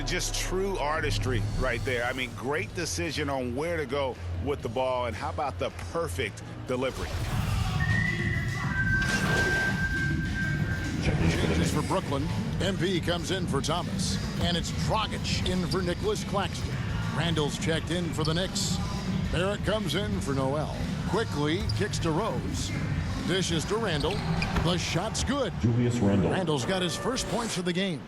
Just true artistry right there. I mean, great decision on where to go with the ball, and how about the perfect delivery? Changes for Brooklyn. MP comes in for Thomas. And it's Dragic in for Nicholas Claxton. Randall's checked in for the Knicks. Barrett comes in for Noel. Quickly kicks to Rose. Dishes to Randall. The shot's good. Julius Randall. Randall's got his first points of the game.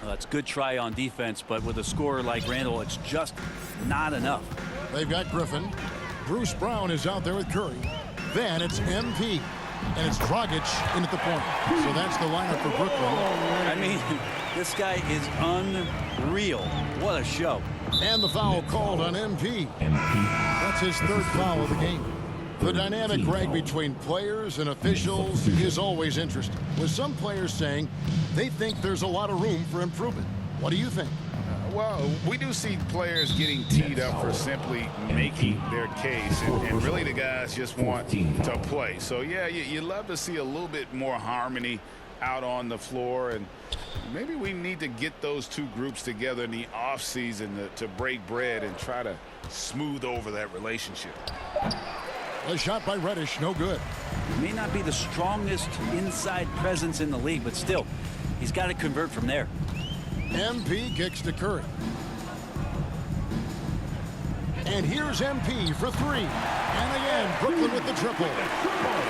Well, that's a good try on defense, but with a scorer like Randall, it's just not enough. They've got Griffin. Bruce Brown is out there with Curry. Then it's MP. And it's Dragic in at the point. So that's the lineup for Brooklyn. I mean, this guy is unreal. What a show. And the foul called on MP. MP. That's his third foul of the game. The dynamic, Greg, between players and officials is always interesting, with some players saying they think there's a lot of room for improvement. What do you think? Well, we do see players getting teed up for simply making their case, and really the guys just want to play. So, yeah, you love to see a little bit more harmony out on the floor, and maybe we need to get those two groups together in the offseason to break bread and try to smooth over that relationship. A shot by Reddish, no good. He may not be the strongest inside presence in the league, but still, he's got to convert from there. MP kicks to Curry. And here's MP for three. And again, Brooklyn with the triple.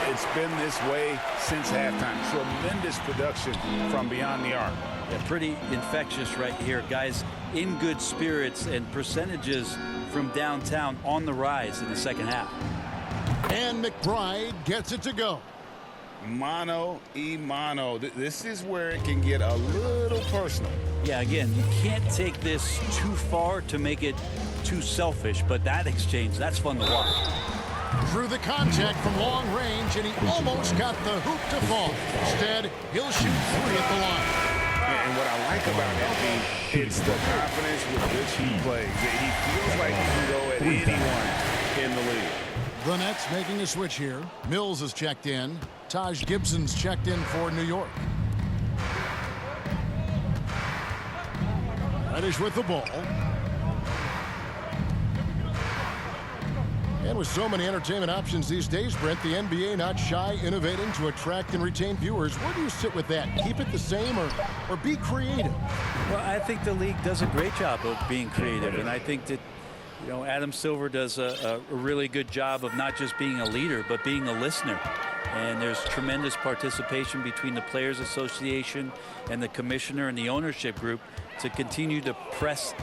It's been this way since halftime. Tremendous production from beyond the arc. Yeah, pretty infectious right here. Guys in good spirits, and percentages from downtown on the rise in the second half. And McBride gets it to go. Mano y mano. This is where it can get a little personal. Yeah, again, you can't take this too far to make it too selfish, but that exchange, that's fun to watch. Through the contact from long range, and he almost got the hoop to fall. Instead, he'll shoot three at the line. And what I like about MP, it's the confidence with which he plays. He feels like he can go at anyone in the league. The Nets making a switch here. Mills is checked in. Taj Gibson's checked in for New York. Reddish with the ball. And with so many entertainment options these days, Brent, the NBA not shy, innovating to attract and retain viewers. Where do you sit with that? Keep it the same or be creative? Well, I think the league does a great job of being creative, and I think that, you know, Adam Silver does a really good job of not just being a leader, but being a listener. And there's tremendous participation between the Players Association and the commissioner and the ownership group to continue to press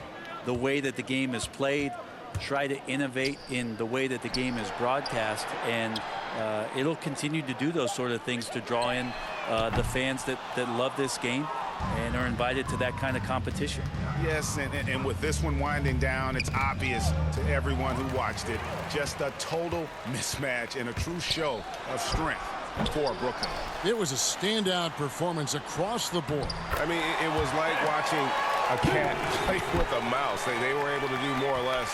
the way that the game is played, try to innovate in the way that the game is broadcast, and it'll continue to do those sort of things to draw in the fans that love this game and are invited to that kind of competition. Yes, and with this one winding down, it's obvious to everyone who watched it, just a total mismatch and a true show of strength for Brooklyn. It was a standout performance across the board. I mean, it was like watching a cat play with a mouse. They were able to do more or less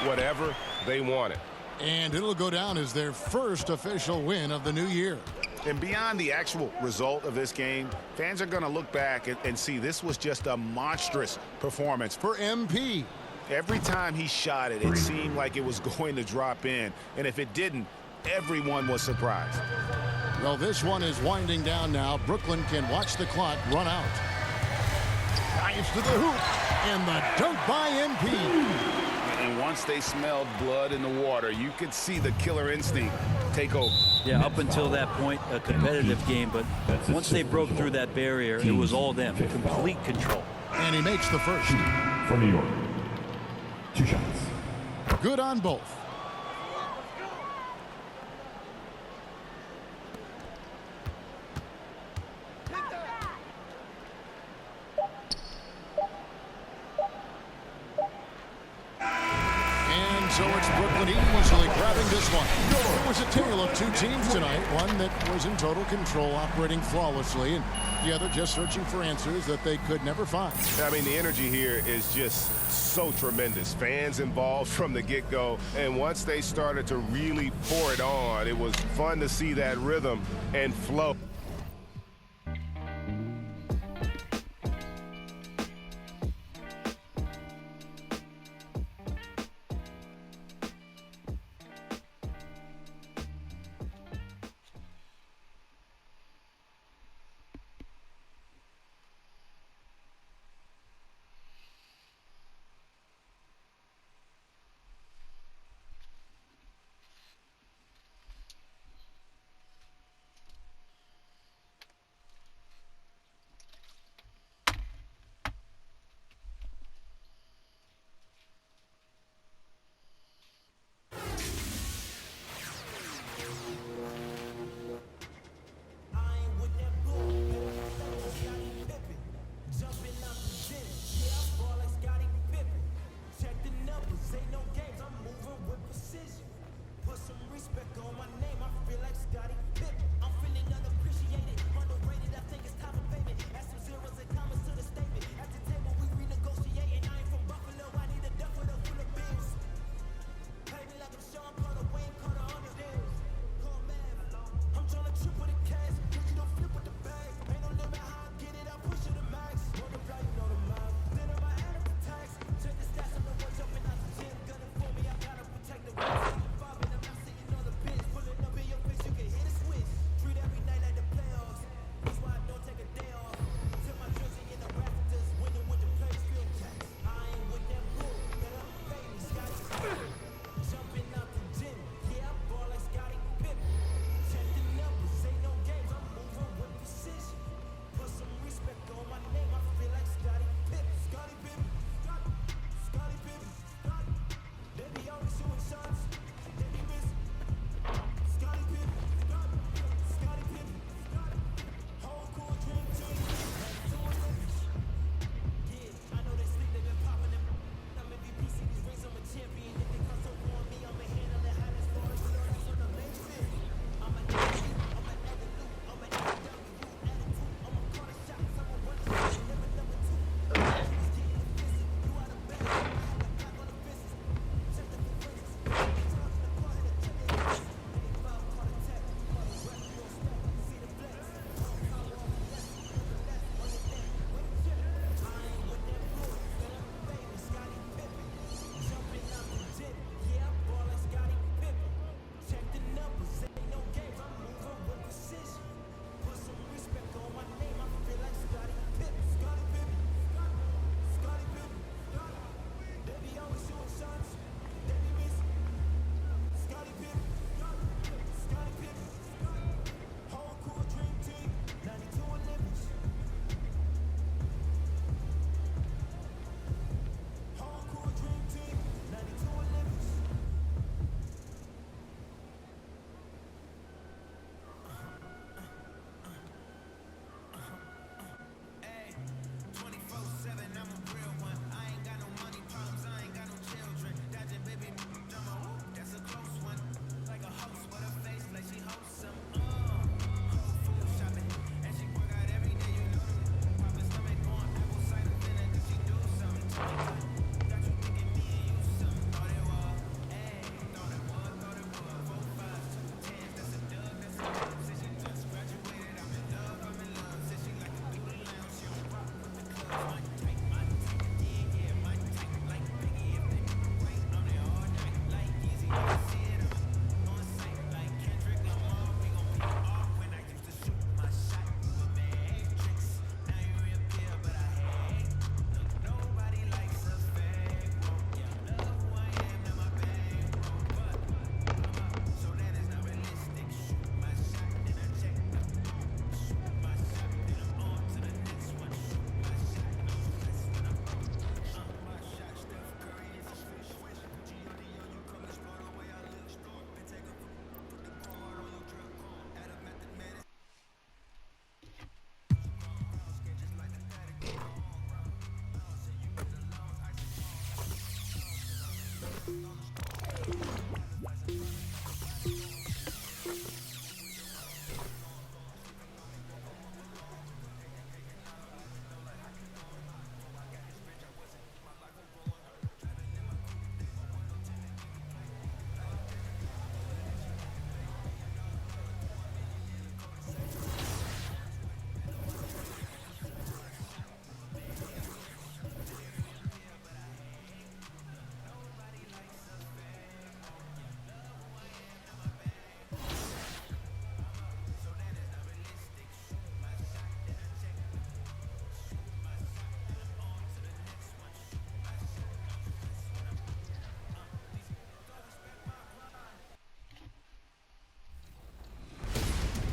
whatever they wanted. And it'll go down as their first official win of the new year. And beyond the actual result of this game, fans are going to look back and see this was just a monstrous performance for MP. Every time he shot it, it seemed like it was going to drop in. And if it didn't, everyone was surprised. Well, this one is winding down now. Brooklyn can watch the clock run out. Dives to the hoop, and the dunk by MP. And once they smelled blood in the water, you could see the killer instinct take over. Yeah, up until that point, a competitive game, but once they broke through that barrier, it was all them, complete control. And he makes the first. For New York. 2 shots. Good on both. So it's Brooklyn easily grabbing this one. It was a tale of two teams tonight. One that was in total control, operating flawlessly, and the other just searching for answers that they could never find. I mean, the energy here is just so tremendous. Fans involved from the get-go, and once they started to really pour it on, it was fun to see that rhythm and flow.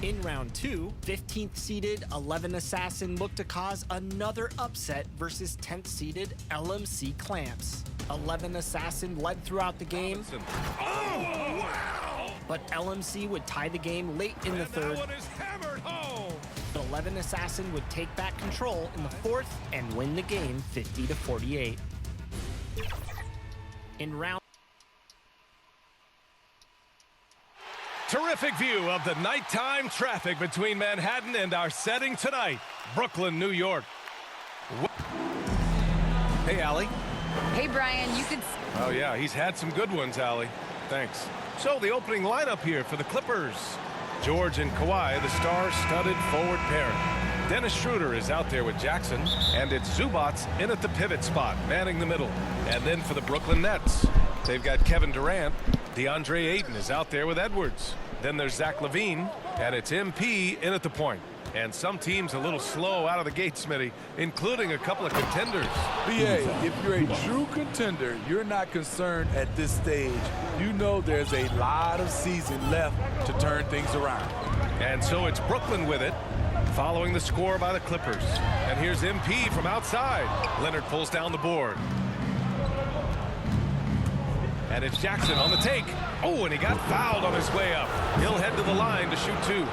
In round 2, 15th seeded 11 Assassin looked to cause another upset versus 10th seeded LMC Clamps. 11 Assassin led throughout the game, but LMC would tie the game late in the third. 11 Assassin would take back control in the fourth and win the game 50-48. In round Terrific view of the nighttime traffic between Manhattan and our setting tonight, Brooklyn, New York. Hey, Allie. Hey, Brian, you could... Oh, yeah, he's had some good ones, Allie. Thanks. So, the opening lineup here for the Clippers. George and Kawhi, the star-studded forward pairing. Dennis Schroeder is out there with Jackson, and it's Zubac in at the pivot spot, manning the middle. And then for the Brooklyn Nets, they've got Kevin Durant. DeAndre Ayton is out there with Edwards. Then there's Zach LaVine, and it's MP in at the point. And some teams a little slow out of the gate, Smitty, including a couple of contenders. BA, if you're a true contender, you're not concerned at this stage. You know there's a lot of season left to turn things around. And so it's Brooklyn with it, following the score by the Clippers. And here's MP from outside. Leonard pulls down the board. And it's Jackson on the take. Oh, and he got fouled on his way up. He'll head to the line to shoot two.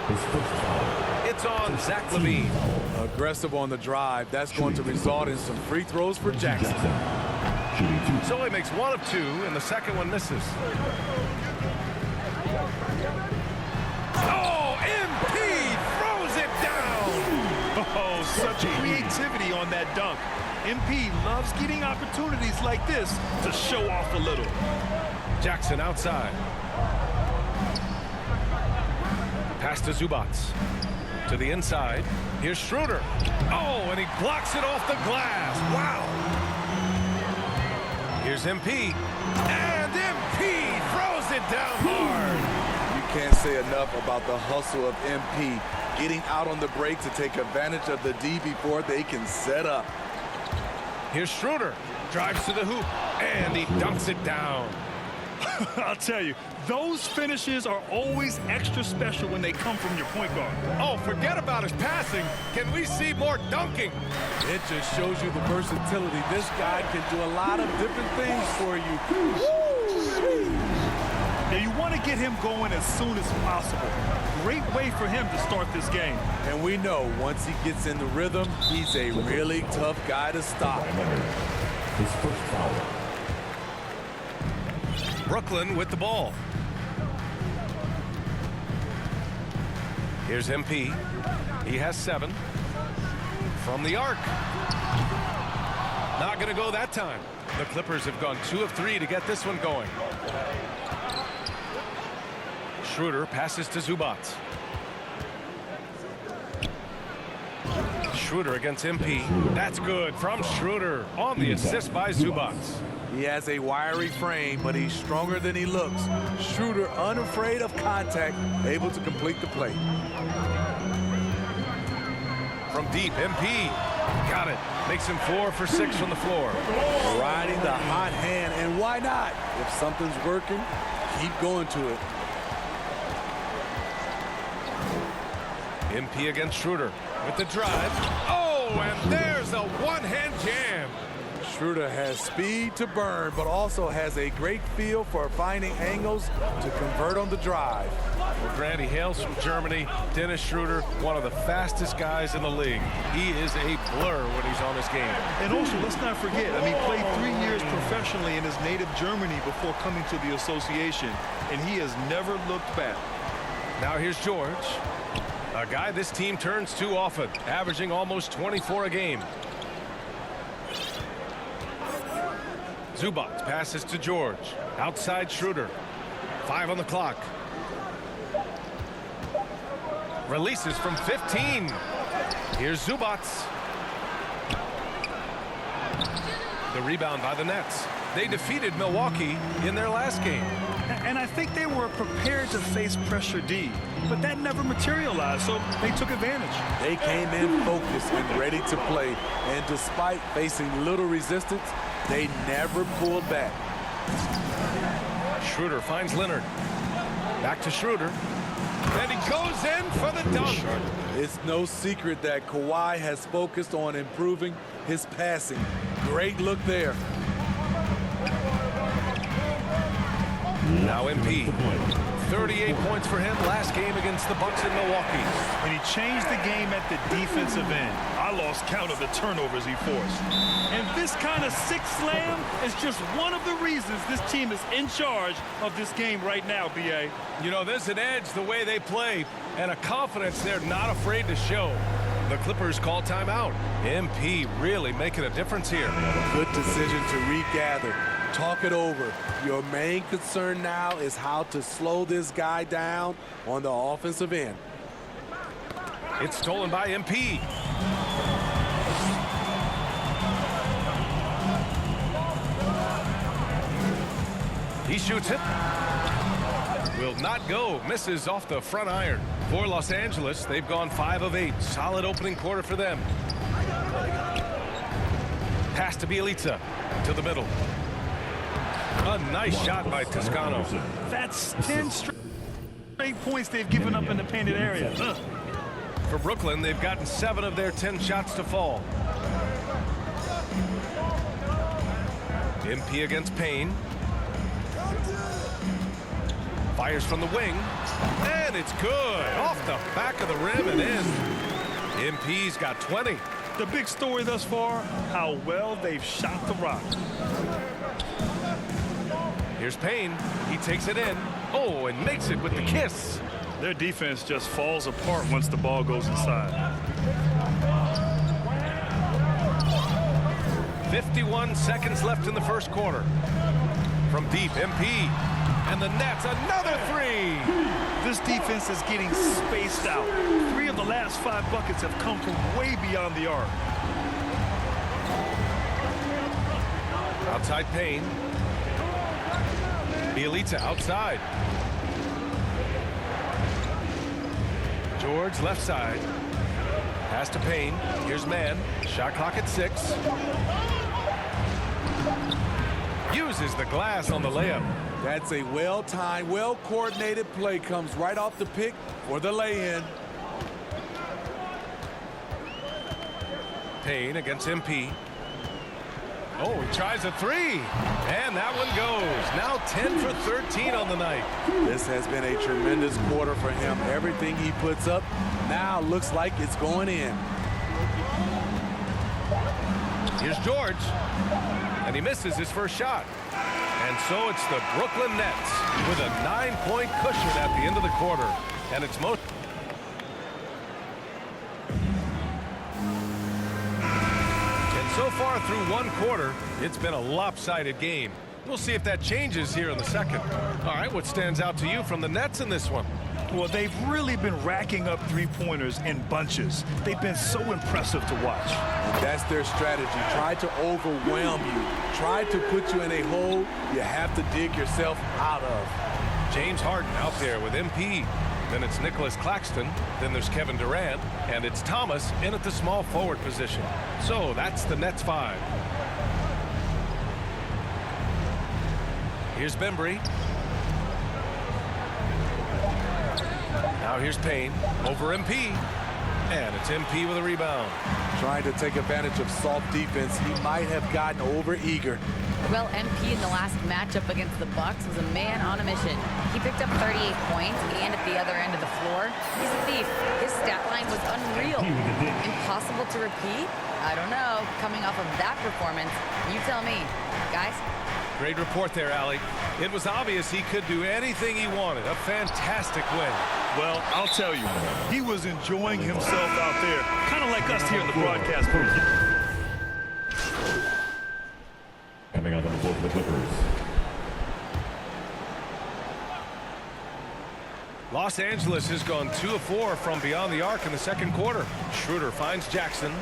It's on Zach LaVine. Aggressive on the drive. That's going to result in some free throws for Jackson. So he makes 1 of 2, and the second one misses. Oh, MP throws it down. Oh, such creativity on that dunk. MP loves getting opportunities like this to show off a little. Jackson outside. Pass to Zubac. To the inside. Here's Schroeder. Oh, and he blocks it off the glass. Wow. Here's MP. And MP throws it down hard. You can't say enough about the hustle of MP. Getting out on the break to take advantage of the D before they can set up. Here's Schroeder. Drives to the hoop. And he dunks it down. I'll tell you, those finishes are always extra special when they come from your point guard. Oh, forget about his passing. Can we see more dunking? It just shows you the versatility. This guy can do a lot of different things for you. Now, you want to get him going as soon as possible. Great way for him to start this game. And we know once he gets in the rhythm, he's a really tough guy to stop. His first foul. Brooklyn with the ball. Here's MP. He has 7. From the arc. Not going to go that time. The Clippers have gone 2 of 3 to get this one going. Schroeder passes to Zubac. Schroeder against MP. That's good from Schroeder on the assist by Zubac. He has a wiry frame, but he's stronger than he looks. Schroeder, unafraid of contact, able to complete the play. From deep, MP. Got it. Makes him 4 for 6 from the floor. Riding the hot hand, and why not? If something's working, keep going to it. MP against Schroeder with the drive. Oh, and there's a one-hand jam. Schroeder has speed to burn, but also has a great feel for finding angles to convert on the drive. Well, Grant, he hails from Germany. Dennis Schroeder, one of the fastest guys in the league. He is a blur when he's on his game. And also, let's not forget, played 3 years professionally in his native Germany before coming to the association, and he has never looked back. Now here's George, a guy this team turns to often, averaging almost 24 a game. Zubac passes to George. Outside Schroeder. 5 on the clock. Releases from 15. Here's Zubac. The rebound by the Nets. They defeated Milwaukee in their last game. And I think they were prepared to face pressure D, but that never materialized, so they took advantage. They came in focused and ready to play, and despite facing little resistance, they never pulled back. Schroeder finds Leonard. Back to Schroeder. And he goes in for the dunk. It's no secret that Kawhi has focused on improving his passing. Great look there. Now MP. 38 points for him last game against the Bucks in Milwaukee. And he changed the game at the defensive end. I lost count of the turnovers he forced. And this kind of six slam is just one of the reasons this team is in charge of this game right now, B.A. You know, there's an edge the way they play and a confidence they're not afraid to show. The Clippers call timeout. MP really making a difference here. Good decision to regather. Talk it over. Your main concern now is how to slow this guy down on the offensive end. It's stolen by MP. He shoots it. Will not go. Misses off the front iron. For Los Angeles, they've gone 5 of 8. Solid opening quarter for them. Pass to Bielitsa. To the middle. A nice shot by Toscano. That's 10 straight points they've given up in the painted area. For Brooklyn, they've gotten 7 of their 10 shots to fall. MP against Payne. Fires from the wing. And it's good. Off the back of the rim and in. MP's got 20. The big story thus far, how well they've shot the rock. Here's Payne. He takes it in. Oh, and makes it with the kiss. Their defense just falls apart once the ball goes inside. 51 seconds left in the first quarter. From deep, MP. And the Nets, another 3. This defense is getting spaced out. 3 of the last 5 buckets have come from way beyond the arc. Outside Payne. Bielitsa outside. George left side. Pass to Payne. Here's Mann. Shot clock at 6. Uses the glass on the layup. That's a well-timed, well-coordinated play. Comes right off the pick for the lay-in. Payne against MP. Oh, he tries a 3. And that one goes. Now 10 for 13 on the night. This has been a tremendous quarter for him. Everything he puts up now looks like it's going in. Here's George. And he misses his first shot. And so it's the Brooklyn Nets with a 9-point cushion at the end of the quarter. And it's most. So far through one quarter, it's been a lopsided game. We'll see if that changes here in the second. All right, what stands out to you from the Nets in this one? Well, they've really been racking up three-pointers in bunches. They've been so impressive to watch. That's their strategy. Try to overwhelm you. Try to put you in a hole you have to dig yourself out of. James Harden out there with MP. Then it's Nicholas Claxton. Then there's Kevin Durant. And it's Thomas in at the small forward position. So that's the Nets 5. Here's Bembry. Now here's Payne over MP. And it's MP with a rebound. Trying to take advantage of soft defense. He might have gotten over-eager. Well, MP in the last matchup against the Bucks was a man on a mission. He picked up 38 points, and at the other end of the floor, he's a thief. His stat line was unreal. Impossible to repeat? I don't know. Coming off of that performance, you tell me. Guys? Great report there, Allie. It was obvious he could do anything he wanted. A fantastic win. Well, I'll tell you, he was enjoying himself out there, kind of like us here in the broadcast booth. Coming out on the floor for the Clippers. Los Angeles has gone 2 of 4 from beyond the arc in the second quarter. Schroeder finds Jackson.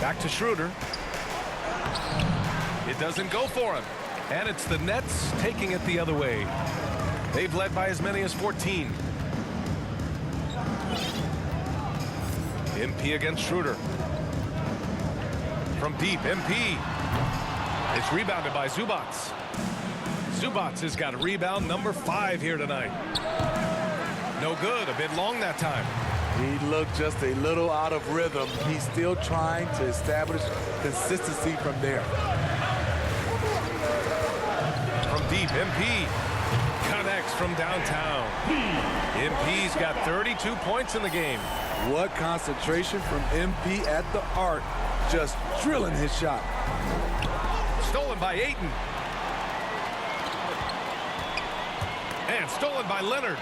Back to Schroeder. It doesn't go for him. And it's the Nets taking it the other way. They've led by as many as 14. MP against Schroeder. From deep, MP. It's rebounded by Zubats. Zubats has got rebound number 5 here tonight. No good. A bit long that time. He looked just a little out of rhythm. He's still trying to establish consistency from there. From deep, MP connects from downtown. MP's got 32 points in the game. What concentration from MP at the arc, just drilling his shot. Stolen by Ayton. And stolen by Leonard.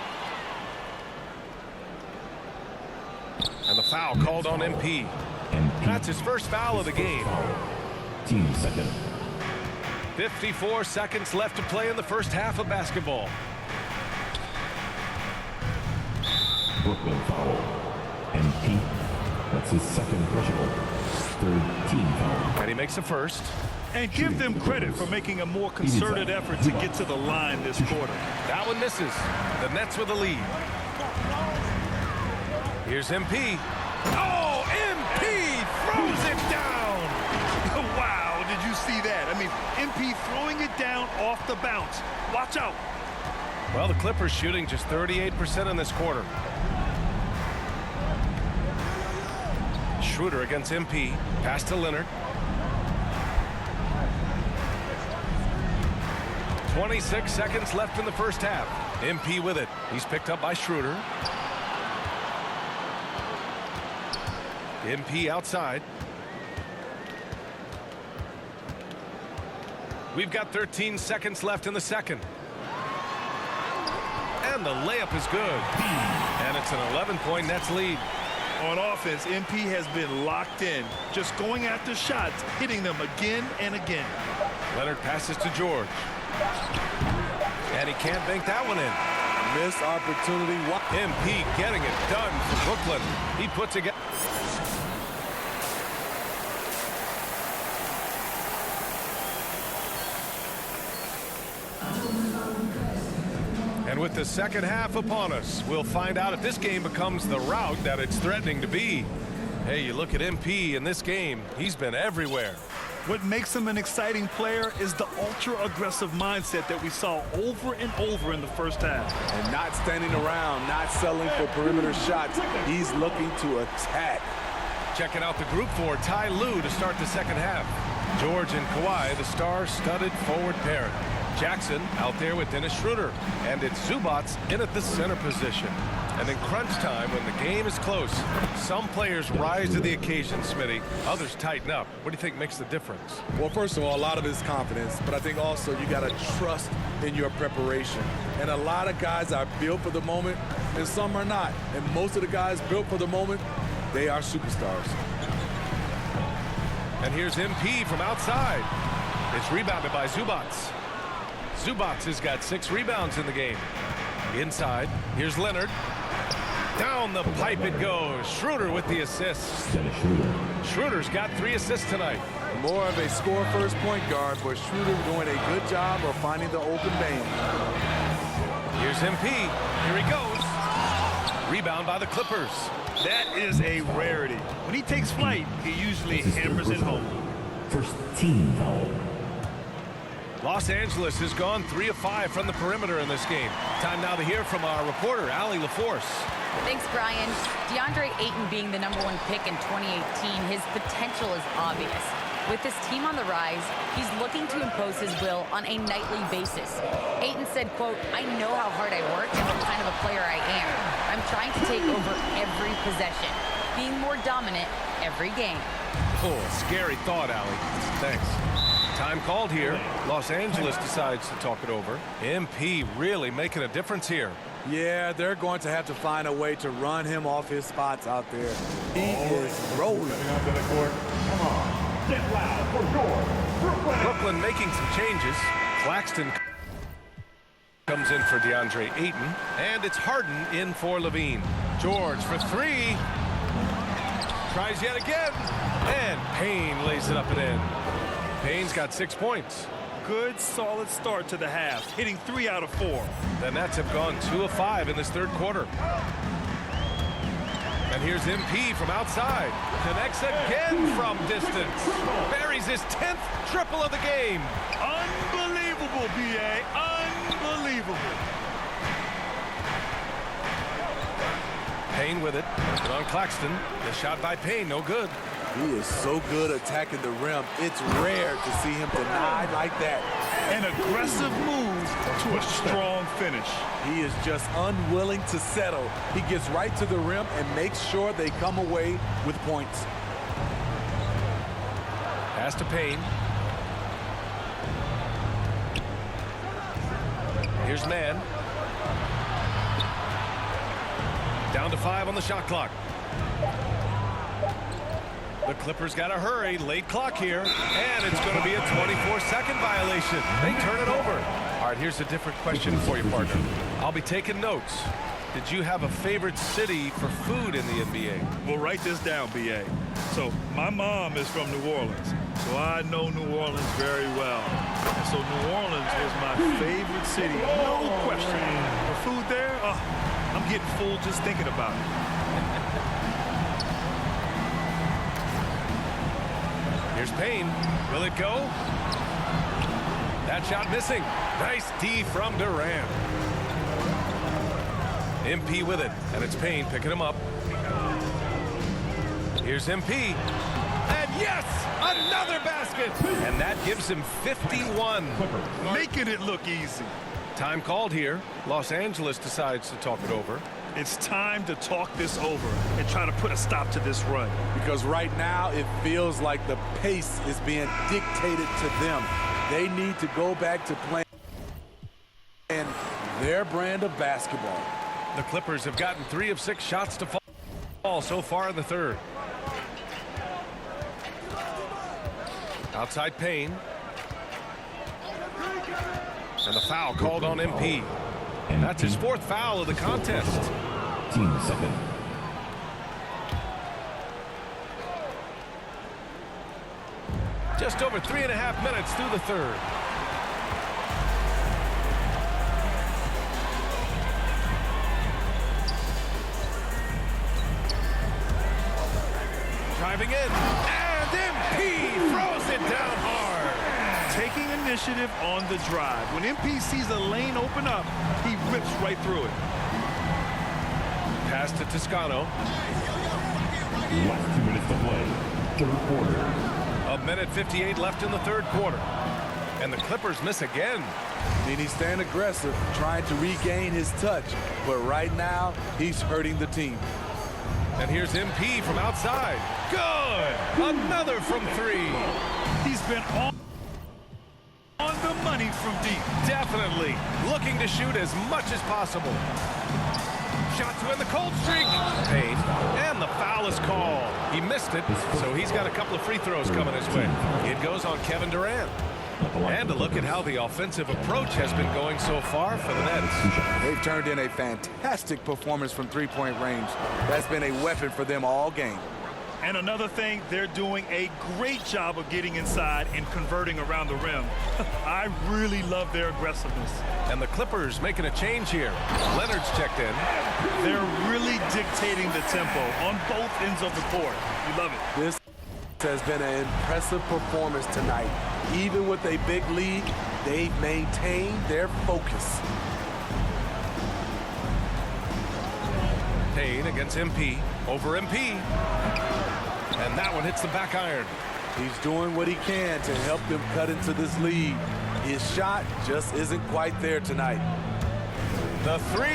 And the foul called on MP. That's his first foul of the game. Team second. 54 seconds left to play in the first half of basketball. Brooklyn foul. MP. That's his second personal. Third team foul. And he makes a first. And give them credit for making a more concerted effort to get to the line this quarter. That one misses. The Nets with the lead. Here's MP. Oh, MP throws it down. Wow, did you see that? I mean, MP throwing it down off the bounce. Watch out. Well, the Clippers shooting just 38% in this quarter. Schroeder against MP. Pass to Leonard. 26 seconds left in the first half. MP with it. He's picked up by Schroeder. MP outside. We've got 13 seconds left in the second. And the layup is good. And it's an 11-point Nets lead. On offense, MP has been locked in, just going after shots, hitting them again and again. Leonard passes to George. And he can't bank that one in. Missed opportunity. MP getting it done for Brooklyn. He puts together. And with the second half upon us, we'll find out if this game becomes the rout that it's threatening to be. Hey, you look at MP in this game, he's been everywhere. What makes him an exciting player is the ultra-aggressive mindset that we saw over and over in the first half. And not standing around, not settling for perimeter shots. He's looking to attack. Checking out the group for Ty Lue to start the second half. George and Kawhi, the star-studded forward pairing. Jackson out there with Dennis Schroeder. And it's Zubats in at the center position. And in crunch time, when the game is close, some players rise to the occasion, Smitty. Others tighten up. What do you think makes the difference? Well, first of all, a lot of it is confidence. But I think also you got to trust in your preparation. And a lot of guys are built for the moment, and some are not. And most of the guys built for the moment, they are superstars. And here's MP from outside. It's rebounded by Zubats. Zubats has got 6 rebounds in the game. Inside, here's Leonard. Down the pipe it goes. Schroeder with the assist. Schroeder's got 3 assists tonight. More of a score-first point guard, but Schroeder doing a good job of finding the open vein. Here's MP. Here he goes. Rebound by the Clippers. That is a rarity. When he takes flight, he usually hammers it home. First team foul. Los Angeles has gone 3 of 5 from the perimeter in this game. Time now to hear from our reporter, Allie LaForce. Thanks, Brian. DeAndre Ayton being the #1 pick in 2018, his potential is obvious. With his team on the rise, he's looking to impose his will on a nightly basis. Ayton said, quote, "I know how hard I work and what kind of a player I am. I'm trying to take over every possession, being more dominant every game." Oh, scary thought, Allie. Thanks. Time called here. Los Angeles decides to talk it over. MP really making a difference here. Yeah, they're going to have to find a way to run him off his spots out there. He is rolling. Come on. Get loud for George. Brooklyn making some changes. Claxton comes in for DeAndre Ayton. And it's Harden in for Levine. George for 3. Tries yet again. And Payne lays it up and in. Payne's got 6 points. Good, solid start to the half, hitting 3 out of 4. The Nets have gone 2 of 5 in this third quarter. And here's MP from outside. Connects again from distance. Buries his 10th triple of the game. Unbelievable Unbelievable, B.A. Unbelievable. Payne with it. Put on Claxton. The shot by Payne, no good. He is so good attacking the rim. It's rare to see him denied like that. An aggressive move to a strong finish. He is just unwilling to settle. He gets right to the rim and makes sure they come away with points. Pass to Payne. Here's Mann. Down to 5 on the shot clock. The Clippers got to hurry. Late clock here. And it's going to be a 24-second violation. They turn it over. All right, here's a different question for you, partner. I'll be taking notes. Did you have a favorite city for food in the NBA? Well, write this down, B.A. So my mom is from New Orleans, so I know New Orleans very well. And so New Orleans was my favorite city, no question. The food there, I'm getting full just thinking about it. Here's Payne. Will it go? That shot missing. Nice D from Durant. MP with it, and it's Payne picking him up. Here's MP. And yes, another basket. And that gives him 51. Making it look easy. Time called here. Los Angeles decides to talk it over. It's time to talk this over and try to put a stop to this run. Because right now it feels like the pace is being dictated to them. They need to go back to playing their brand of basketball. The Clippers have gotten 3 of 6 shots to fall so far in the third. Outside Payne. And the foul called on MP. That's his 4th foul of the contest. Team second. Just over 3.5 minutes through the third. Driving in, and MP throws it down hard. Taking initiative on the drive. When MP sees a lane open up, he rips right through it. Pass to Toscano. Last 2 minutes to play. Third quarter. 1:58 left in the third quarter. And the Clippers miss again. And he's staying aggressive, trying to regain his touch. But right now, he's hurting the team. And here's MP from outside. Good! Another from 3. He's been on the money from deep. Definitely looking to shoot as much as possible. Shot to end the cold streak. Payne. And the foul is called. He missed it, so he's got a couple of free throws coming his way. It goes on Kevin Durant. And to look at how the offensive approach has been going so far for the Nets. They've turned in a fantastic performance from three-point range. That's been a weapon for them all game. And another thing, they're doing a great job of getting inside and converting around the rim. I really love their aggressiveness. And the Clippers making a change here. Leonard's checked in. They're really dictating the tempo on both ends of the court. You love it. This has been an impressive performance tonight. Even with a big lead, they've maintained their focus. Payne against MP. Over MP. And that one hits the back iron. He's doing what he can to help them cut into this lead. His shot just isn't quite there tonight. The 3.